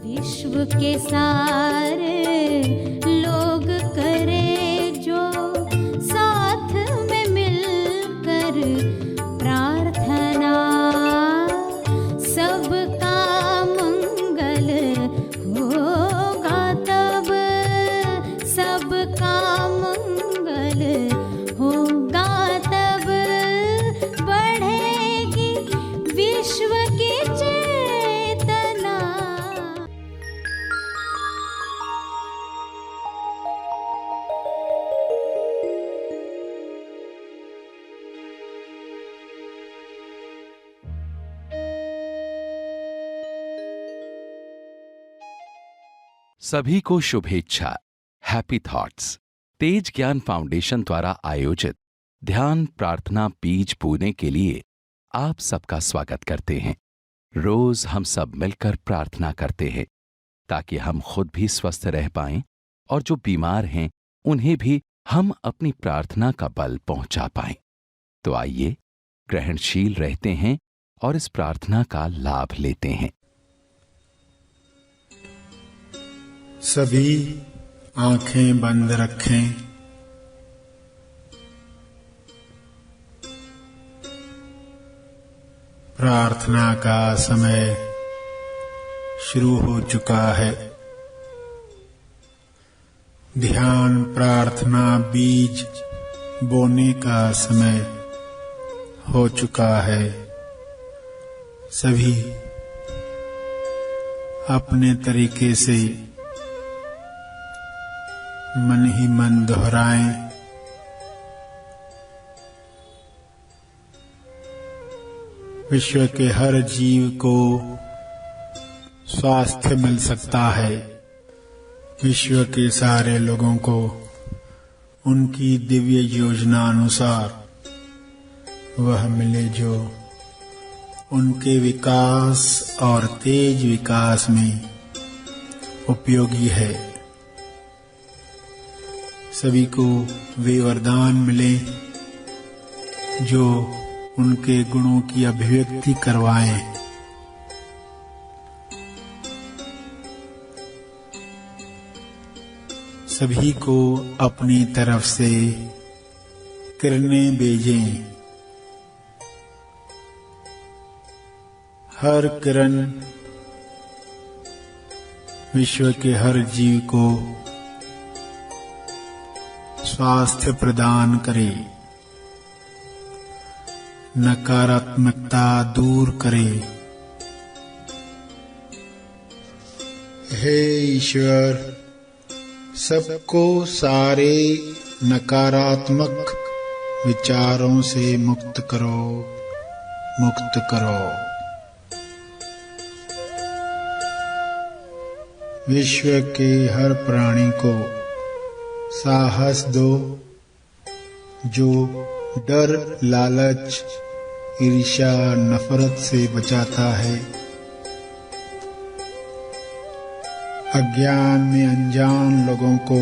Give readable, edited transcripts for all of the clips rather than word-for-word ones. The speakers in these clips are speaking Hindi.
विश्व के सारे लोग करे जो साथ में मिलकर प्रार्थना, सबका मंगल होगा तब, सबका मंगल होगा तब, बढ़ेगी विश्व की चेतना। सभी को शुभेच्छा। हैप्पी थॉट्स तेज ज्ञान फाउंडेशन द्वारा आयोजित ध्यान प्रार्थना बीज बोने के लिए आप सबका स्वागत करते हैं। रोज हम सब मिलकर प्रार्थना करते हैं ताकि हम खुद भी स्वस्थ रह पाएं और जो बीमार हैं उन्हें भी हम अपनी प्रार्थना का बल पहुंचा पाएं। तो आइए ग्रहणशील रहते हैं और इस प्रार्थना का लाभ लेते हैं। सभी आंखें बंद रखें। प्रार्थना का समय शुरू हो चुका है। ध्यान प्रार्थना बीज बोने का समय हो चुका है। सभी अपने तरीके से मन ही मन दोहराएं, विश्व के हर जीव को स्वास्थ्य मिल सकता है। विश्व के सारे लोगों को उनकी दिव्य योजना अनुसार वह मिले जो उनके विकास और तेज विकास में उपयोगी है। सभी को वे वरदान मिले जो उनके गुणों की अभिव्यक्ति करवाएं। सभी को अपनी तरफ से किरणें भेजें। हर किरण विश्व के हर जीव को स्वास्थ्य प्रदान करे, नकारात्मकता दूर करे। हे ईश्वर, सबको सारे नकारात्मक विचारों से मुक्त करो, मुक्त करो। विश्व के हर प्राणी को साहस दो जो डर, लालच, ईर्ष्या, नफरत से बचाता है। अज्ञान में अनजान लोगों को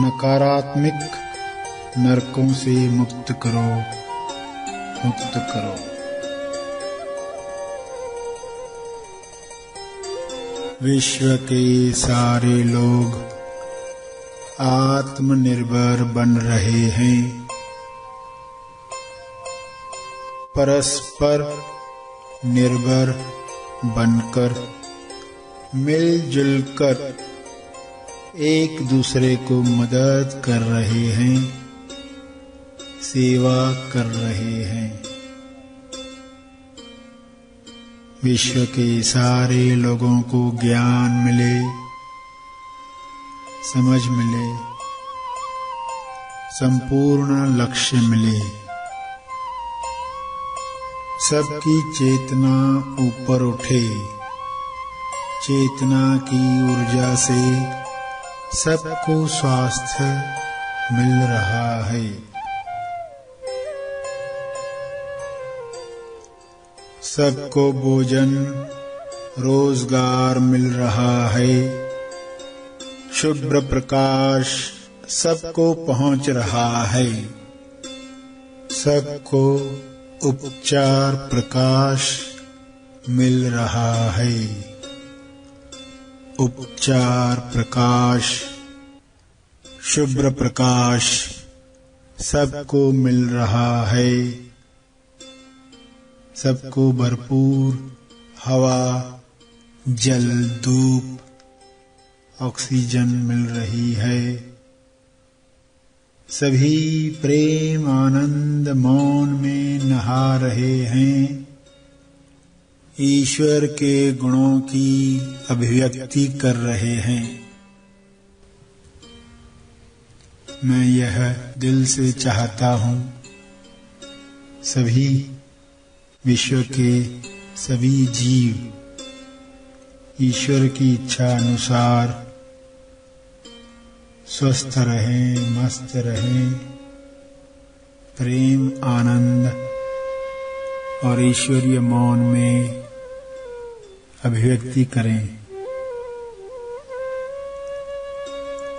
नकारात्मक नरकों से मुक्त करो, मुक्त करो। विश्व के सारे लोग आत्मनिर्भर बन रहे हैं। परस्पर निर्भर बनकर मिलजुल कर एक दूसरे को मदद कर रहे हैं, सेवा कर रहे हैं। विश्व के सारे लोगों को ज्ञान मिले, समझ मिले, संपूर्ण लक्ष्य मिले। सबकी चेतना ऊपर उठे। चेतना की ऊर्जा से सबको स्वास्थ्य मिल रहा है। सबको भोजन, रोजगार मिल रहा है। शुभ्र प्रकाश सबको पहुंच रहा है। सबको उपचार प्रकाश मिल रहा है। उपचार प्रकाश, शुभ्र प्रकाश सबको मिल रहा है। सबको भरपूर हवा, जल, धूप, ऑक्सीजन मिल रही है। सभी प्रेम आनंद मौन में नहा रहे हैं। ईश्वर के गुणों की अभिव्यक्ति कर रहे हैं। मैं यह दिल से चाहता हूँ, सभी विश्व के सभी जीव ईश्वर की इच्छा अनुसार स्वस्थ रहें, मस्त रहें, प्रेम आनंद और ईश्वरीय मौन में अभिव्यक्ति करें।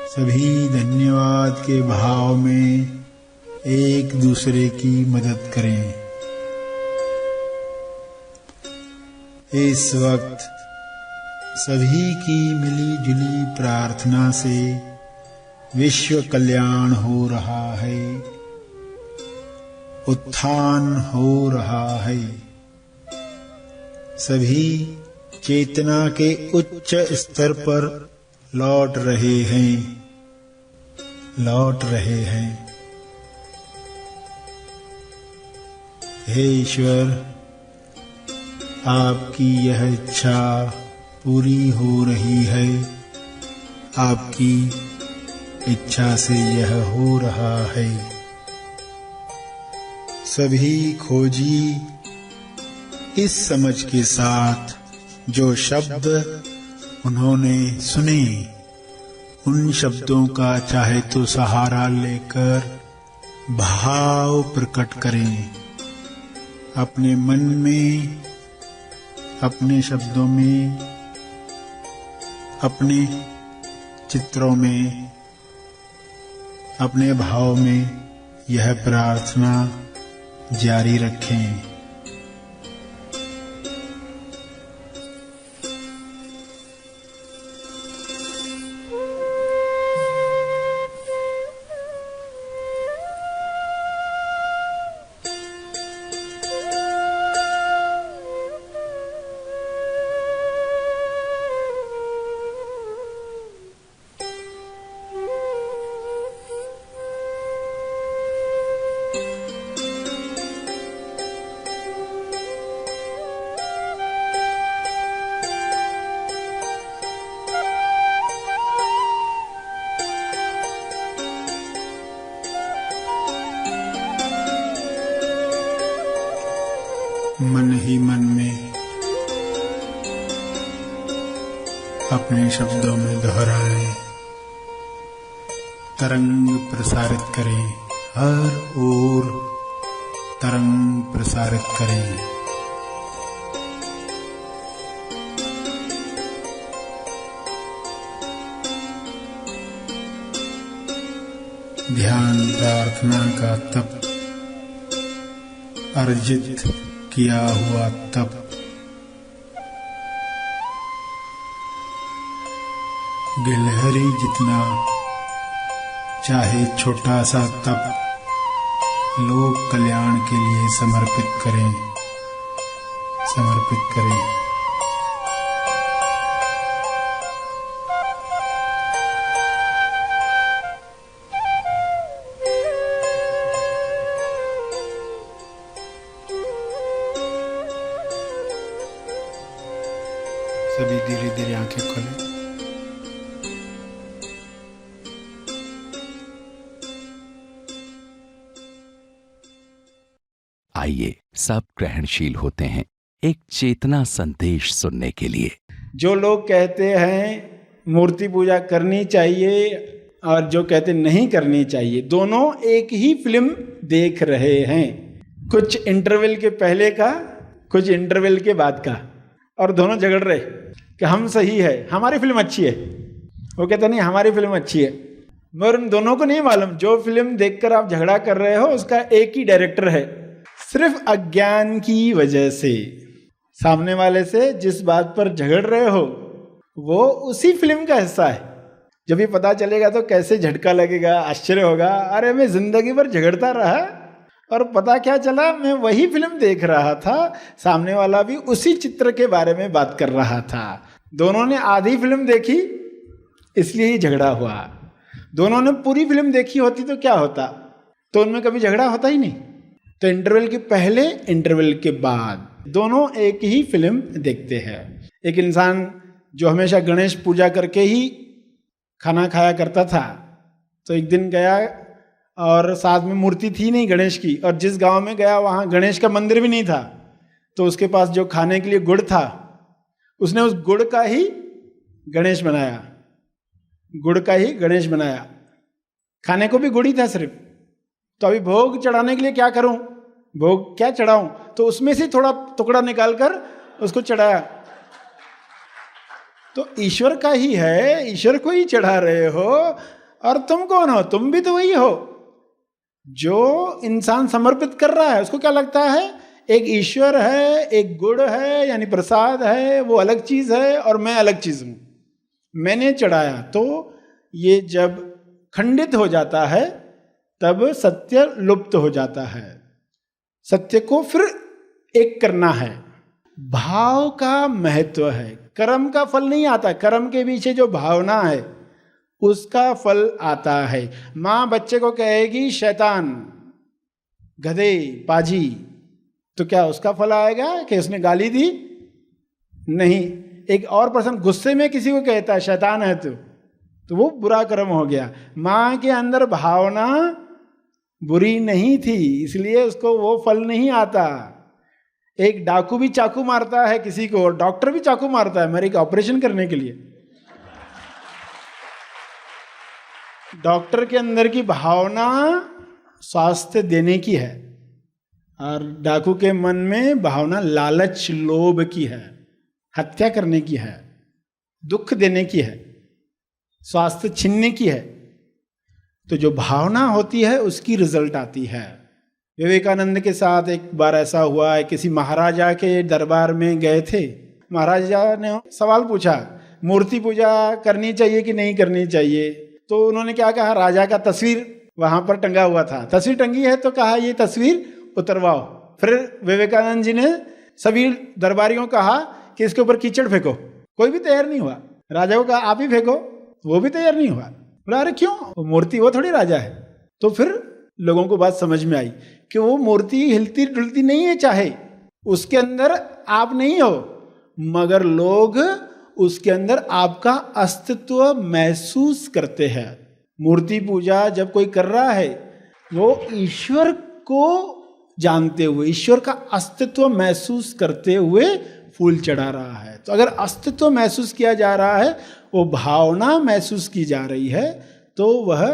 सभी धन्यवाद के भाव में एक दूसरे की मदद करें। इस वक्त सभी की मिली जुली प्रार्थना से विश्व कल्याण हो रहा है, उत्थान हो रहा है। सभी चेतना के उच्च स्तर पर लौट रहे हैं, लौट रहे हैं। हे ईश्वर, आपकी यह इच्छा पूरी हो रही है। आपकी इच्छा से यह हो रहा है। सभी खोजी इस समझ के साथ जो शब्द उन्होंने सुने, उन शब्दों का चाहे तो सहारा लेकर भाव प्रकट करें। अपने मन में, अपने शब्दों में, अपने चित्रों में, अपने भाव में यह प्रार्थना जारी रखें। मन ही मन में अपने शब्दों में दोहराएं, तरंग प्रसारित करें, हर ओर तरंग प्रसारित करें। ध्यान प्रार्थना का तप, अर्जित किया हुआ तप, गिलहरी जितना चाहे छोटा सा तप लोक कल्याण के लिए समर्पित करें, समर्पित करें। सभी धीरे धीरे आंखें खोलें। आइए सब ग्रहणशील होते हैं एक चेतना संदेश सुनने के लिए। जो लोग कहते हैं मूर्ति पूजा करनी चाहिए और जो कहते नहीं करनी चाहिए, दोनों एक ही फिल्म देख रहे हैं। कुछ इंटरवल के पहले का, कुछ इंटरवल के बाद का, और दोनों झगड़ रहे कि हम सही है, हमारी फिल्म अच्छी है। वो कहते नहीं हमारी फिल्म अच्छी है। मगर उन दोनों को नहीं मालूम जो फिल्म देखकर आप झगड़ा कर रहे हो उसका एक ही डायरेक्टर है। सिर्फ अज्ञान की वजह से सामने वाले से जिस बात पर झगड़ रहे हो वो उसी फिल्म का हिस्सा है। जब ये पता चलेगा तो कैसे झटका लगेगा, आश्चर्य होगा, अरे मैं जिंदगी भर झगड़ता रहा और पता क्या चला, मैं वही फिल्म देख रहा था, सामने वाला भी उसी चित्र के बारे में बात कर रहा था। दोनों ने आधी फिल्म देखी इसलिए ही झगड़ा हुआ। दोनों ने पूरी फिल्म देखी होती तो क्या होता, तो उनमें कभी झगड़ा होता ही नहीं। तो इंटरवल के पहले, इंटरवल के बाद दोनों एक ही फिल्म देखते हैं। एक इंसान जो हमेशा गणेश पूजा करके ही खाना खाया करता था, तो एक दिन गया और साथ में मूर्ति थी नहीं गणेश की, और जिस गांव में गया वहाँ गणेश का मंदिर भी नहीं था, तो उसके पास जो खाने के लिए गुड़ था उसने उस गुड़ का ही गणेश बनाया, गुड़ का ही गणेश बनाया। खाने को भी गुड़ ही था सिर्फ। तो अभी भोग चढ़ाने के लिए क्या करूं, भोग क्या चढ़ाऊं, तो उसमें से थोड़ा टुकड़ा निकाल कर उसको चढ़ाया। तो ईश्वर का ही है, ईश्वर को ही चढ़ा रहे हो, और तुम कौन हो, तुम भी तो वही हो। जो इंसान समर्पित कर रहा है उसको क्या लगता है, एक ईश्वर है, एक गुड़ है यानी प्रसाद है, वो अलग चीज है और मैं अलग चीज हूं, मैंने चढ़ाया। तो ये जब खंडित हो जाता है तब सत्य लुप्त हो जाता है। सत्य को फिर एक करना है, भाव का महत्व है। कर्म का फल नहीं आता, कर्म के पीछे जो भावना है उसका फल आता है। माँ बच्चे को कहेगी शैतान, गधे, पाजी, तो क्या उसका फल आएगा कि उसने गाली दी? नहीं। एक और पर्सन गुस्से में किसी को कहता है शैतान है तो वो बुरा कर्म हो गया। माँ के अंदर भावना बुरी नहीं थी, इसलिए उसको वो फल नहीं आता। एक डाकू भी चाकू मारता है किसी को, और डॉक्टर भी चाकू मारता है मेरे का ऑपरेशन करने के लिए। डॉक्टर के अंदर की भावना स्वास्थ्य देने की है, और डाकू के मन में भावना लालच, लोभ की है, हत्या करने की है, दुख देने की है, स्वास्थ्य छीनने की है। तो जो भावना होती है उसकी रिजल्ट आती है। विवेकानंद के साथ एक बार ऐसा हुआ है, किसी महाराजा के दरबार में गए थे। महाराजा ने सवाल पूछा मूर्ति पूजा करनी चाहिए कि नहीं करनी चाहिए। तो उन्होंने क्या कहा, राजा का तस्वीर वहां पर टंगा हुआ था, तस्वीर टंगी है तो कहा ये तस्वीर उतरवाओ। फिर विवेकानंद जी ने सभी दरबारियों को कहा कि इसके ऊपर कीचड़ फेंको, कोई भी तैयार नहीं हुआ। राजा को कहा आप ही फेंको, वो भी तैयार नहीं हुआ। बोला अरे क्यों, वो मूर्ति वो थोड़ी राजा है। तो फिर लोगों को बात समझ में आई कि वो मूर्ति हिलती डुलती नहीं है, चाहे उसके अंदर आप नहीं हो, मगर लोग उसके अंदर आपका अस्तित्व महसूस करते हैं। मूर्ति पूजा जब कोई कर रहा है वो ईश्वर को जानते हुए, ईश्वर का अस्तित्व महसूस करते हुए फूल चढ़ा रहा है। तो अगर अस्तित्व महसूस किया जा रहा है, वो भावना महसूस की जा रही है, तो वह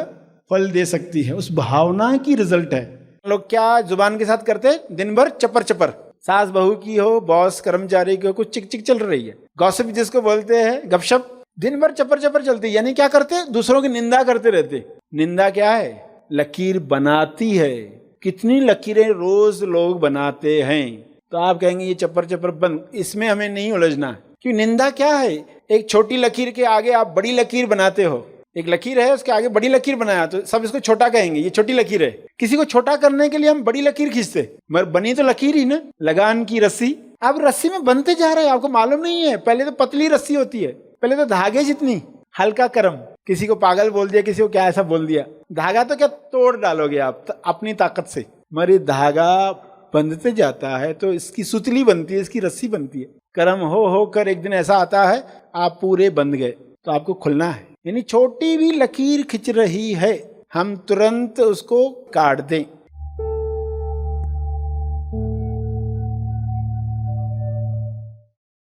फल दे सकती है। उस भावना की रिजल्ट है। लोग क्या जुबान के साथ करते हैं, दिन भर चपर चपर, सास बहू की हो, बॉस कर्मचारी की हो, कुछ चिक चिक चल रही है, गॉसिप जिसको बोलते हैं, गपशप, दिन भर चपर चपर चलती। यानी क्या करते, दूसरों की निंदा करते रहते। निंदा क्या है, लकीर बनाती है। कितनी लकीरें रोज लोग बनाते हैं। तो आप कहेंगे ये चपर चपर बंद, इसमें हमें नहीं उलझना। क्यों, निंदा क्या है, एक छोटी लकीर के आगे आप बड़ी लकीर बनाते हो। एक लकीर है उसके आगे बड़ी लकीर बनाया तो सब इसको छोटा कहेंगे, ये छोटी लकीर है। किसी को छोटा करने के लिए हम बड़ी लकीर खींचते, मगर बनी तो लकीर ही ना। लगान की रस्सी, अब रस्सी में बनते जा रहे हैं, आपको मालूम नहीं है। पहले तो पतली रस्सी होती है, पहले तो धागे जितनी। हल्का कर्म, किसी को पागल बोल दिया, किसी को क्या ऐसा बोल दिया, धागा तो क्या तोड़ डालोगे आप अपनी ताकत से, मगर ये धागा बंधते जाता है तो इसकी सुतली बनती है, इसकी रस्सी बनती है। कर्म हो कर एक दिन ऐसा आता है आप पूरे बंध गए, तो आपको खुलना है। यानी छोटी भी लकीर खिंच रही है, हम तुरंत उसको काट दें।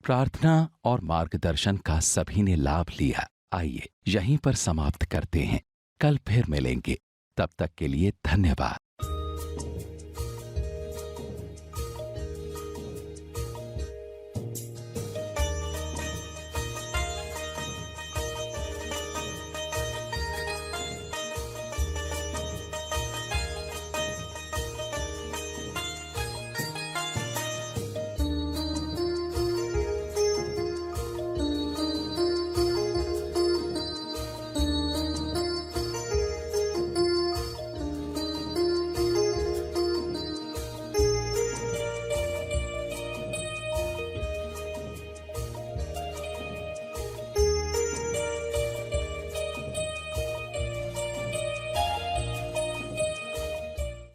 प्रार्थना और मार्गदर्शन का सभी ने लाभ लिया। आइए यहीं पर समाप्त करते हैं, कल फिर मिलेंगे। तब तक के लिए धन्यवाद।